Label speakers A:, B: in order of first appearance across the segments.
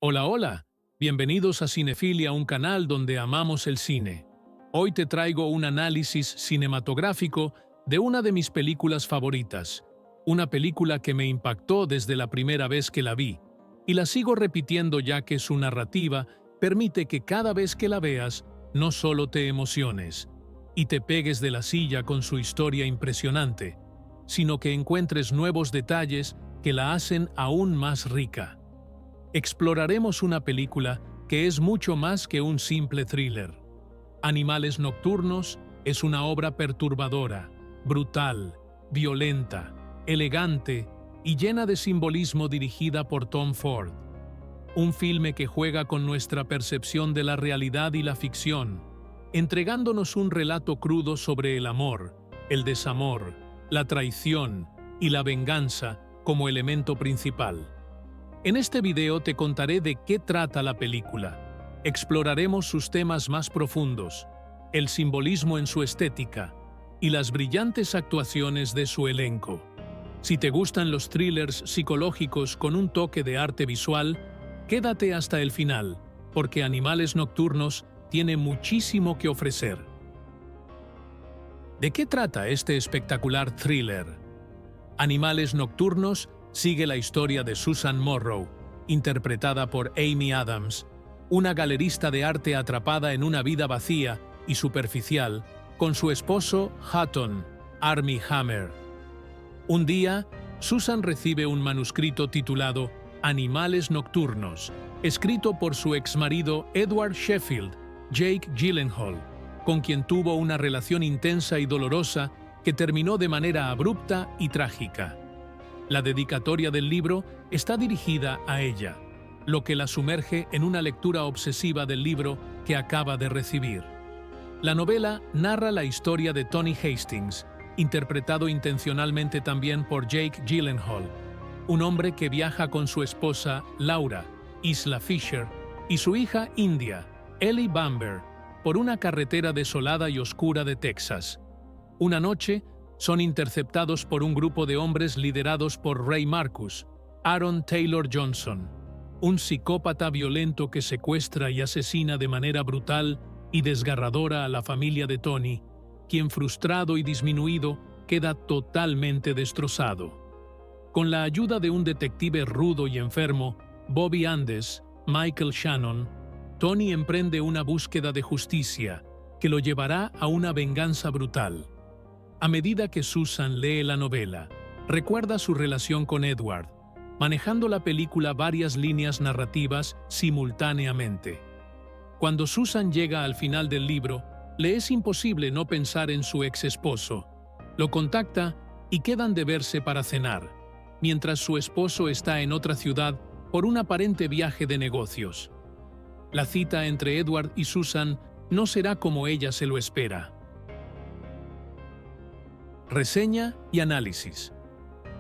A: Hola, hola. Bienvenidos a Cinefilia, un canal donde amamos el cine. Hoy te traigo un análisis cinematográfico de una de mis películas favoritas, una película que me impactó desde la primera vez que la vi, y la sigo repitiendo ya que su narrativa permite que cada vez que la veas, no solo te emociones y te pegues de la silla con su historia impresionante, sino que encuentres nuevos detalles que la hacen aún más rica. Exploraremos una película que es mucho más que un simple thriller. Animales Nocturnos es una obra perturbadora, brutal, violenta, elegante y llena de simbolismo dirigida por Tom Ford. Un filme que juega con nuestra percepción de la realidad y la ficción, entregándonos un relato crudo sobre el amor, el desamor, la traición y la venganza como elemento principal. En este video te contaré de qué trata la película. Exploraremos sus temas más profundos, el simbolismo en su estética y las brillantes actuaciones de su elenco. Si te gustan los thrillers psicológicos con un toque de arte visual, quédate hasta el final, porque Animales Nocturnos tiene muchísimo que ofrecer. ¿De qué trata este espectacular thriller? Animales Nocturnos sigue la historia de Susan Morrow, interpretada por Amy Adams, una galerista de arte atrapada en una vida vacía y superficial con su esposo Hutton, Armie Hammer. Un día, Susan recibe un manuscrito titulado Animales Nocturnos, escrito por su exmarido Edward Sheffield, Jake Gyllenhaal, con quien tuvo una relación intensa y dolorosa que terminó de manera abrupta y trágica. La dedicatoria del libro está dirigida a ella, lo que la sumerge en una lectura obsesiva del libro que acaba de recibir. La novela narra la historia de Tony Hastings, interpretado intencionalmente también por Jake Gyllenhaal, un hombre que viaja con su esposa Laura, Isla Fisher, y su hija India, Ellie Bamber, por una carretera desolada y oscura de Texas. Una noche, son interceptados por un grupo de hombres liderados por Ray Marcus, Aaron Taylor Johnson, un psicópata violento que secuestra y asesina de manera brutal y desgarradora a la familia de Tony, quien frustrado y disminuido queda totalmente destrozado. Con la ayuda de un detective rudo y enfermo, Bobby Andes, Michael Shannon, Tony emprende una búsqueda de justicia que lo llevará a una venganza brutal. A medida que Susan lee la novela, recuerda su relación con Edward, manejando la película varias líneas narrativas simultáneamente. Cuando Susan llega al final del libro, le es imposible no pensar en su ex esposo. Lo contacta y quedan de verse para cenar, mientras su esposo está en otra ciudad por un aparente viaje de negocios. La cita entre Edward y Susan no será como ella se lo espera. Reseña y análisis.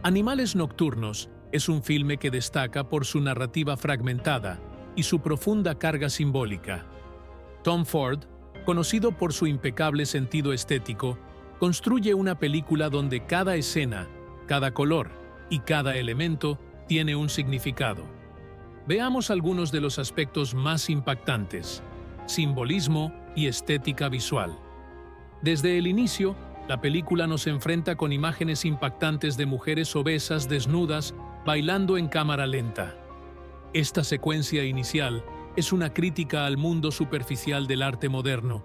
A: Animales Nocturnos es un filme que destaca por su narrativa fragmentada y su profunda carga simbólica. Tom Ford, conocido por su impecable sentido estético, construye una película donde cada escena, cada color y cada elemento tiene un significado. Veamos algunos de los aspectos más impactantes: simbolismo y estética visual. Desde el inicio, la película nos enfrenta con imágenes impactantes de mujeres obesas desnudas bailando en cámara lenta. Esta secuencia inicial es una crítica al mundo superficial del arte moderno,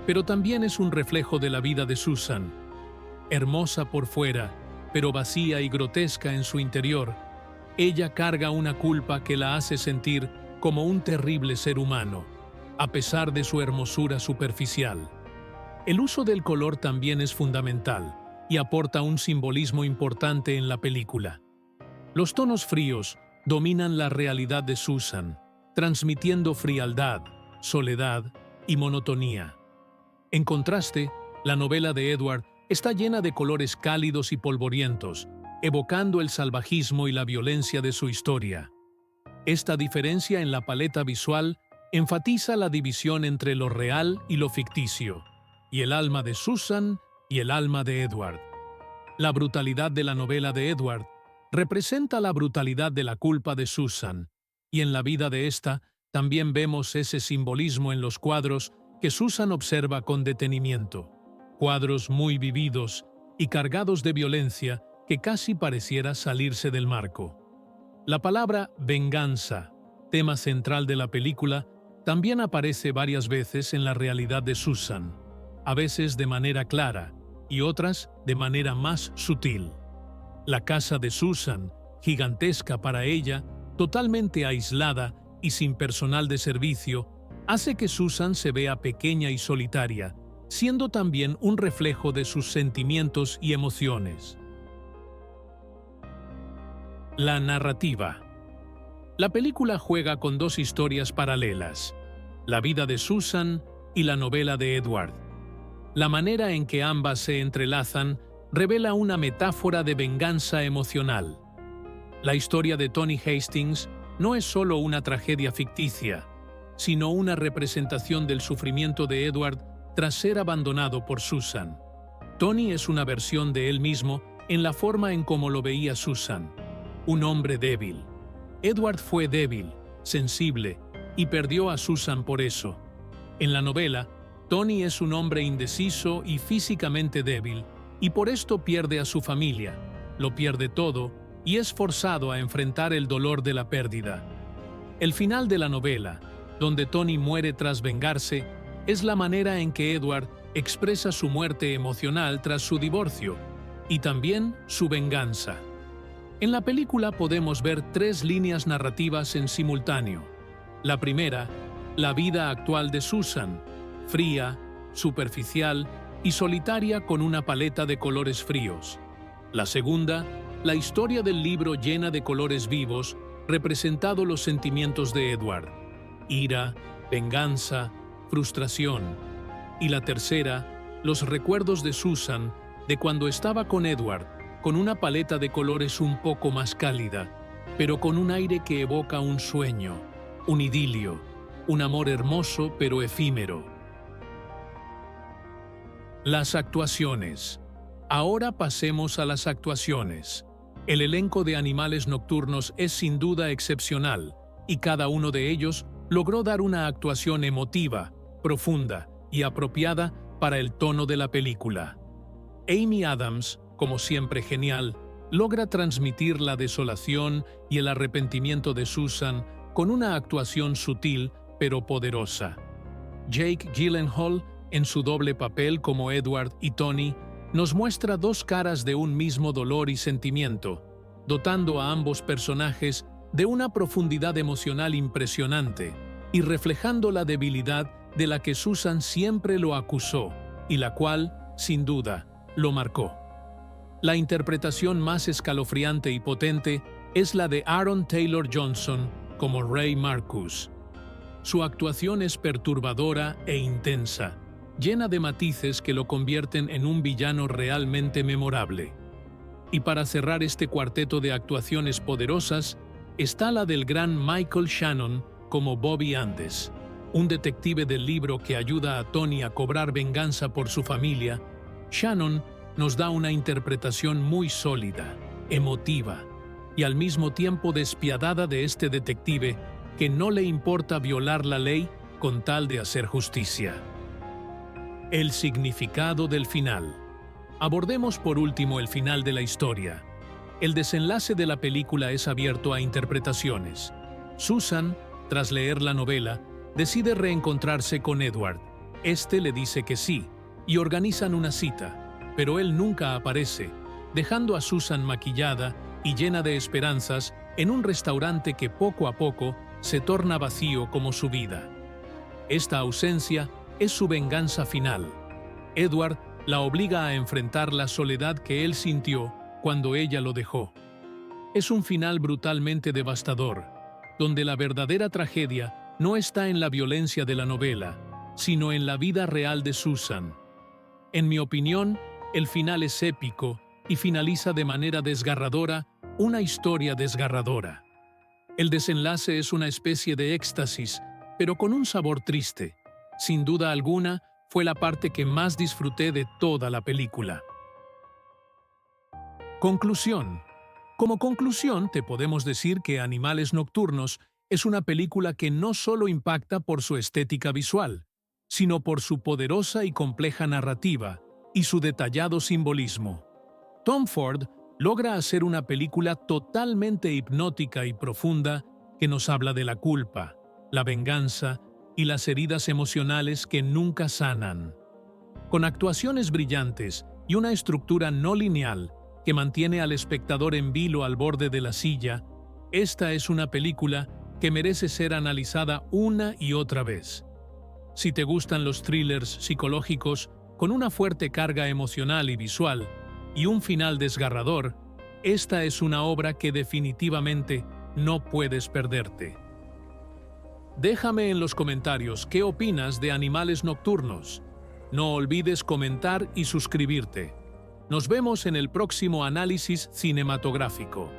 A: pero también es un reflejo de la vida de Susan. Hermosa por fuera, pero vacía y grotesca en su interior, ella carga una culpa que la hace sentir como un terrible ser humano, a pesar de su hermosura superficial. El uso del color también es fundamental y aporta un simbolismo importante en la película. Los tonos fríos dominan la realidad de Susan, transmitiendo frialdad, soledad y monotonía. En contraste, la novela de Edward está llena de colores cálidos y polvorientos, evocando el salvajismo y la violencia de su historia. Esta diferencia en la paleta visual enfatiza la división entre lo real y lo ficticio, y el alma de Susan y el alma de Edward. La brutalidad de la novela de Edward representa la brutalidad de la culpa de Susan, y en la vida de esta también vemos ese simbolismo en los cuadros que Susan observa con detenimiento. Cuadros muy vividos y cargados de violencia que casi pareciera salirse del marco. La palabra venganza, tema central de la película, también aparece varias veces en la realidad de Susan, a veces de manera clara y otras de manera más sutil. La casa de Susan, gigantesca para ella, totalmente aislada y sin personal de servicio, hace que Susan se vea pequeña y solitaria, siendo también un reflejo de sus sentimientos y emociones. La narrativa. La película juega con dos historias paralelas, la vida de Susan y la novela de Edward. La manera en que ambas se entrelazan revela una metáfora de venganza emocional. La historia de Tony Hastings no es solo una tragedia ficticia, sino una representación del sufrimiento de Edward tras ser abandonado por Susan. Tony es una versión de él mismo en la forma en cómo lo veía Susan, un hombre débil. Edward fue débil, sensible, y perdió a Susan por eso. En la novela, Tony es un hombre indeciso y físicamente débil, y por esto pierde a su familia, lo pierde todo, y es forzado a enfrentar el dolor de la pérdida. El final de la novela, donde Tony muere tras vengarse, es la manera en que Edward expresa su muerte emocional tras su divorcio, y también su venganza. En la película podemos ver tres líneas narrativas en simultáneo. La primera, la vida actual de Susan, fría, superficial y solitaria con una paleta de colores fríos. La segunda, la historia del libro llena de colores vivos, representado los sentimientos de Edward, ira, venganza, frustración. Y la tercera, los recuerdos de Susan de cuando estaba con Edward, con una paleta de colores un poco más cálida, pero con un aire que evoca un sueño, un idilio, un amor hermoso pero efímero. Las actuaciones. Ahora pasemos a las actuaciones. El elenco de Animales Nocturnos es sin duda excepcional, y cada uno de ellos logró dar una actuación emotiva, profunda y apropiada para el tono de la película. Amy Adams, como siempre genial, logra transmitir la desolación y el arrepentimiento de Susan con una actuación sutil pero poderosa. Jake Gyllenhaal, en su doble papel como Edward y Tony, nos muestra dos caras de un mismo dolor y sentimiento, dotando a ambos personajes de una profundidad emocional impresionante y reflejando la debilidad de la que Susan siempre lo acusó y la cual, sin duda, lo marcó. La interpretación más escalofriante y potente es la de Aaron Taylor Johnson como Ray Marcus. Su actuación es perturbadora e intensa, llena de matices que lo convierten en un villano realmente memorable. Y para cerrar este cuarteto de actuaciones poderosas, está la del gran Michael Shannon como Bobby Andes, un detective del libro que ayuda a Tony a cobrar venganza por su familia. Shannon nos da una interpretación muy sólida, emotiva y al mismo tiempo despiadada de este detective que no le importa violar la ley con tal de hacer justicia. El significado del final. Abordemos por último el final de la historia. El desenlace de la película es abierto a interpretaciones. Susan, tras leer la novela, decide reencontrarse con Edward. Este le dice que sí, y organizan una cita, pero él nunca aparece, dejando a Susan maquillada y llena de esperanzas en un restaurante que poco a poco se torna vacío como su vida. Esta ausencia es su venganza final. Edward la obliga a enfrentar la soledad que él sintió cuando ella lo dejó. Es un final brutalmente devastador, donde la verdadera tragedia no está en la violencia de la novela, sino en la vida real de Susan. En mi opinión, el final es épico y finaliza de manera desgarradora una historia desgarradora. El desenlace es una especie de éxtasis, pero con un sabor triste. Sin duda alguna, fue la parte que más disfruté de toda la película. Conclusión. Como conclusión, te podemos decir que Animales Nocturnos es una película que no solo impacta por su estética visual, sino por su poderosa y compleja narrativa y su detallado simbolismo. Tom Ford logra hacer una película totalmente hipnótica y profunda que nos habla de la culpa, la venganza y las heridas emocionales que nunca sanan. Con actuaciones brillantes y una estructura no lineal que mantiene al espectador en vilo al borde de la silla, esta es una película que merece ser analizada una y otra vez. Si te gustan los thrillers psicológicos con una fuerte carga emocional y visual y un final desgarrador, esta es una obra que definitivamente no puedes perderte. Déjame en los comentarios qué opinas de Animales Nocturnos. No olvides comentar y suscribirte. Nos vemos en el próximo análisis cinematográfico.